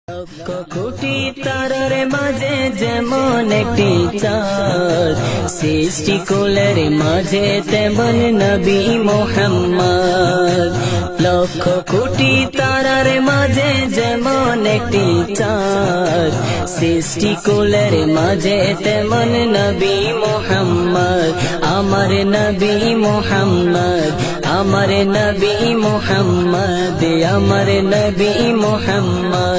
লক্ষ কোটি তারার মাঝে যেমন একটি চাঁদ, সৃষ্টিকুলের মাঝে তেমন নবী মুহাম্মদ। লক্ষ কোটি তারার মাঝে যেমন একটি চাঁদ, সৃষ্টিকুলের মাঝে তেমন নবী মুহাম্মদ। আমার নবী মুহাম্মদ, আমার নবী মুহাম্মদ, আমার নবী মুহাম্মদ।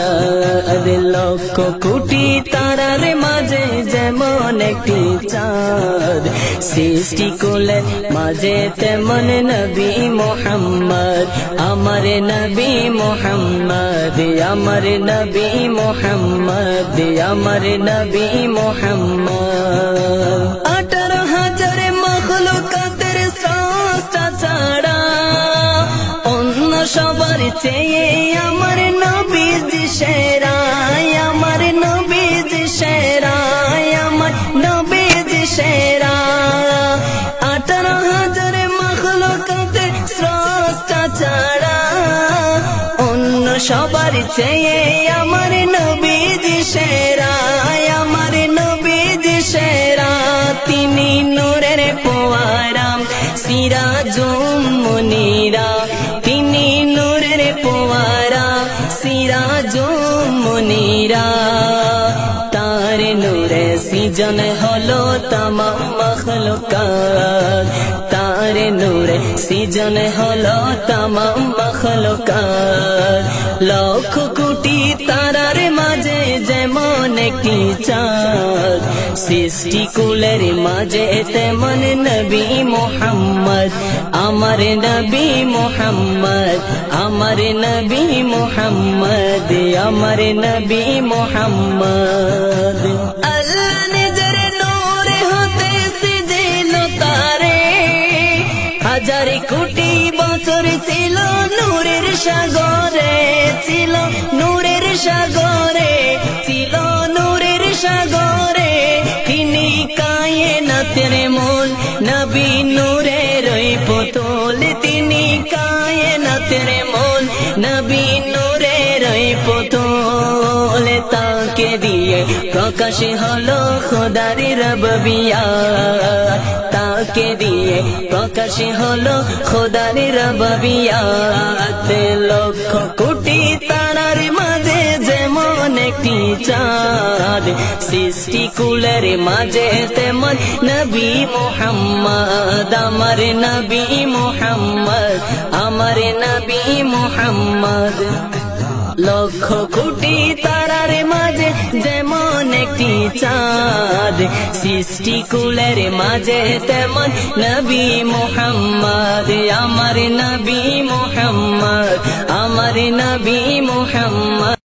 লক্ষ কোটি তারার মাঝে যেমন একটি চাঁদ, সৃষ্টিকুলের মাঝে তেমন নবী মুহাম্মদ। আমার নবী মুহাম্মদ, আমার নবী মুহাম্মদ, আমার নবী মুহাম্মদ। 18,000 মখলুকাতের স্রষ্টা ছাড়া অন্য সবার চেয়ে আমার নবীজি সেরা, আমার নবীজি সেরা, আমার নবীজি সেরা। 18,000 মখলুকাতের স্রষ্টা ছাড়া অন্য সবার চেয়ে আমার নবীজি সেরা, আমার নবীজি সেরা। তিনি নূরের পোয়ারা, সিরাজুম মুনীরা, তিনি নূরের পোয়ারা, সিরাজুম মুনীরা। তার নূরে সৃজন হলো তামাম মখলুকাত, তার নূরে সৃজন হলো তামাম মখলুকাত। লক্ষ কোটি তারার মাঝে যেমন একটি চাঁদ, সৃষ্টিকুলের মাঝে তেমন নবী মুহাম্মদ। আমার নবী মুহাম্মদ, আমার নবী মুহাম্মদ, আমার নবী মুহাম্মদ। আল্লাহ নিজের নূর হতে সৃজিল তারে, হাজার কোটি বছর ছিল নূরের সাগরে, ছিল নূরের সাগরে, ছিল নূরের সাগরে। তিনি কায়েনাতের মূল, নবী নূরের পুতুল, তিনি কায়েনাতের মূল, নবী নূরের পুতুল। তাকে দিয়ে প্রকাশ হলো খোদার রব্বিয়াত, তাকে দিয়ে প্রকাশ হলো খোদার রব্বিয়াত। লক্ষ কোটি তারার মাঝে যেমন একটি চাঁদ, সৃষ্টিকুলের মাঝে তেমন নবী মুহাম্মদ। আমার নবী মুহাম্মদ, আমার নবী মুহাম্মদ। লক্ষ কোটি তারার মাঝে যেমন একটি চাঁদ, সৃষ্টিকুলের মাঝে তেমন নবী মুহাম্মদ। আমার নবী মুহাম্মদ, আমার নবী মুহাম্মদ।